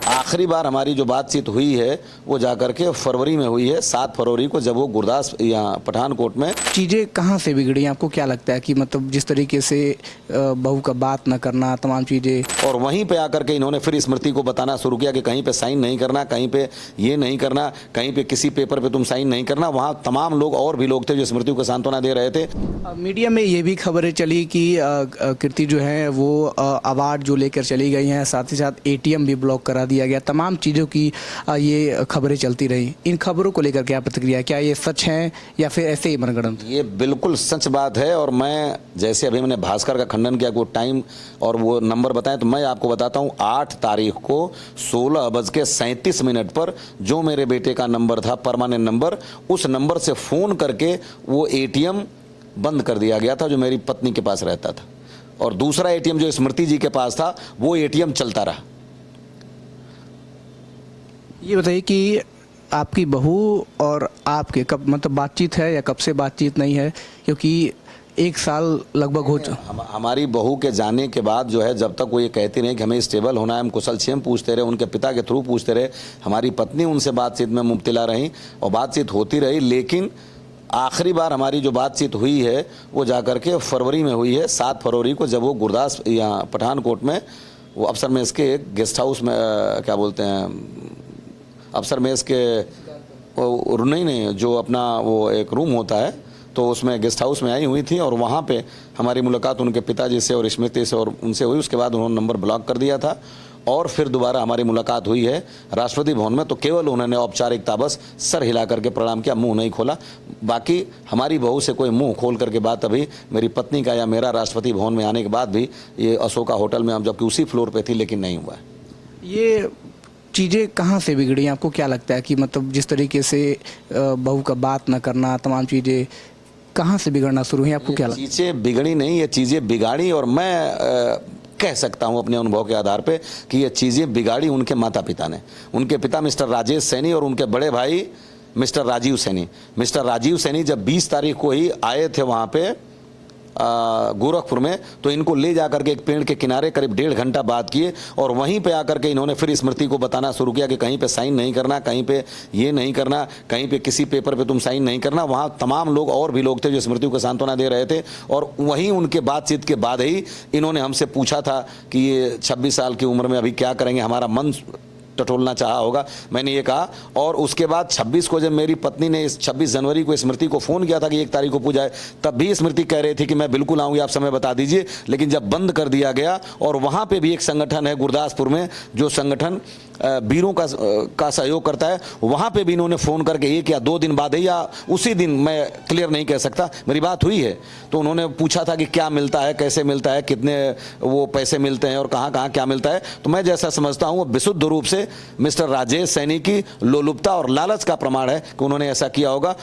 आखिरी बार हमारी जो बातचीत हुई है वो जाकर के फरवरी में हुई है, 7 फरवरी को, जब वो गुरदास यहाँ पठानकोट में। चीज़ें कहाँ से बिगड़ी, आपको क्या लगता है कि मतलब जिस तरीके से बहू का बात ना करना, तमाम चीज़ें, और वहीं पे आकर के इन्होंने फिर स्मृति को बताना शुरू किया कि कहीं पे साइन नहीं करना, कहीं पे ये नहीं करना, कहीं पे किसी पेपर पे तुम साइन नहीं करना। वहाँ तमाम लोग और भी लोग थे जो स्मृति को सांत्वना दे रहे थे। मीडिया में ये भी खबरें चली कि कीर्ति जो है वो अवार्ड जो लेकर चली गई हैं, साथ ही साथ ATM भी ब्लॉक करा दिया गया, तमाम चीज़ों की ये खबरें चलती रही। इन खबरों को लेकर क्या प्रतिक्रिया, क्या ये सच है या फिर ऐसे ही मनगढ़ंत? ये बिल्कुल सच बात है। और मैं जैसे अभी मैंने भास्कर का खंडन किया, वो टाइम और वो नंबर बताएं, तो मैं आपको बताता हूँ 8 तारीख को 16:37 पर जो मेरे बेटे का नंबर था, परमानेंट नंबर, उस नंबर से फ़ोन करके वो ATM बंद कर दिया गया था जो मेरी पत्नी के पास रहता था, और दूसरा ATM जो स्मृति जी के पास था वो ATM चलता रहा। ये बताइए कि आपकी बहू और आपके कब मतलब बातचीत है या कब से बातचीत नहीं है, क्योंकि 1 साल लगभग हो चुका। हमारी बहू के जाने के बाद जो है, जब तक वो ये कहती नहीं कि हमें स्टेबल होना है, हम कुशल क्षेम पूछते रहे, उनके पिता के थ्रू पूछते रहे, हमारी पत्नी उनसे बातचीत में मुब्तला रही और बातचीत होती रही। लेकिन आखिरी बार हमारी जो बातचीत हुई है वो जाकर के फरवरी में हुई है, 7 फरवरी को, जब वो गुरदास यहाँ पठानकोट में, वो अफसर मेस के एक गेस्ट हाउस में, क्या बोलते हैं, अफसर मेस के, नहीं, जो अपना वो एक रूम होता है, तो उसमें गेस्ट हाउस में आई हुई थी, और वहाँ पे हमारी मुलाकात उनके पिताजी से और स्मृति से और उनसे हुई। उसके बाद उन्होंने नंबर ब्लॉक कर दिया था, और फिर दोबारा हमारी मुलाकात हुई है राष्ट्रपति भवन में, तो केवल उन्होंने औपचारिकता बस सर हिला करके प्रणाम किया, मुंह नहीं खोला। बाकी हमारी बहू से कोई मुंह खोल करके बात अभी मेरी पत्नी का या मेरा राष्ट्रपति भवन में आने के बाद भी, ये अशोका होटल में, हम जबकि उसी फ्लोर पे थी, लेकिन नहीं हुआ है। ये चीज़ें कहाँ से बिगड़ी, आपको क्या लगता है कि मतलब जिस तरीके से बहू का बात ना करना, तमाम चीज़ें कहाँ से बिगड़ना शुरू हुई, आपको क्या लगता है? चीज़ें बिगड़ी नहीं, ये चीज़ें बिगाड़ी, और मैं कह सकता हूं अपने अनुभव के आधार पे कि ये चीज़ें बिगाड़ी उनके माता पिता ने। उनके पिता मिस्टर राजेश सैनी और उनके बड़े भाई मिस्टर राजीव सैनी। मिस्टर राजीव सैनी जब 20 तारीख को ही आए थे वहाँ पे गोरखपुर में, तो इनको ले जाकर के एक पेड़ के किनारे करीब 1.5 घंटा बात किए, और वहीं पे आकर के इन्होंने फिर स्मृति को बताना शुरू किया कि कहीं पे साइन नहीं करना, कहीं पे ये नहीं करना, कहीं पे किसी पेपर पे तुम साइन नहीं करना। वहाँ तमाम लोग और भी लोग थे जो स्मृति को सांत्वना दे रहे थे, और वहीं उनके बातचीत के बाद ही इन्होंने हमसे पूछा था कि ये 26 साल की उम्र में अभी क्या करेंगे, हमारा मन टटोलना चाहा होगा। मैंने ये कहा, और उसके बाद 26 को जब मेरी पत्नी ने 26 जनवरी को स्मृति को फ़ोन किया था कि 1 तारीख को पूजा है, तब भी स्मृति कह रही थी कि मैं बिल्कुल आऊँगी, आप समय बता दीजिए। लेकिन जब बंद कर दिया गया, और वहाँ पे भी एक संगठन है गुरदासपुर में, जो संगठन वीरों का सहयोग करता है, वहाँ पे भी इन्होंने फ़ोन करके 1 या 2 दिन बाद ही या उसी दिन, मैं क्लियर नहीं कह सकता, मेरी बात हुई है, तो उन्होंने पूछा था कि क्या मिलता है, कैसे मिलता है, कितने वो पैसे मिलते हैं और कहाँ कहाँ क्या मिलता है। तो मैं जैसा समझता हूँ वो विशुद्ध रूप से मिस्टर राजेश सैनी की लोलुपता और लालच का प्रमाण है कि उन्होंने ऐसा किया होगा।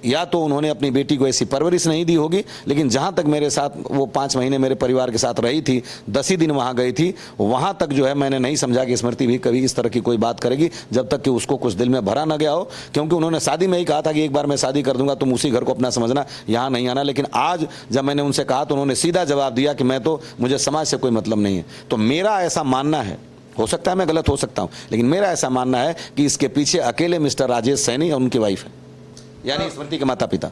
या तो उन्होंने अपनी बेटी को ऐसी परवरिश नहीं दी होगी, लेकिन जहाँ तक मेरे साथ वो 5 महीने मेरे परिवार के साथ रही थी, 10 ही दिन वहाँ गई थी, वहाँ तक जो है मैंने नहीं समझा कि स्मृति भी कभी इस तरह की कोई बात करेगी, जब तक कि उसको कुछ दिल में भरा ना गया हो। क्योंकि उन्होंने शादी में ही कहा था कि एक बार मैं शादी कर दूंगा, तुम उसी घर को अपना समझना, यहाँ नहीं आना। लेकिन आज जब मैंने उनसे कहा तो उन्होंने सीधा जवाब दिया कि मैं तो, मुझे समाज से कोई मतलब नहीं है। तो मेरा ऐसा मानना है, हो सकता है मैं गलत हो सकता हूँ, लेकिन मेरा ऐसा मानना है कि इसके पीछे अकेले मिस्टर राजेश सैनी और उनकी वाइफ है, यानी स्मृति के माता पिता।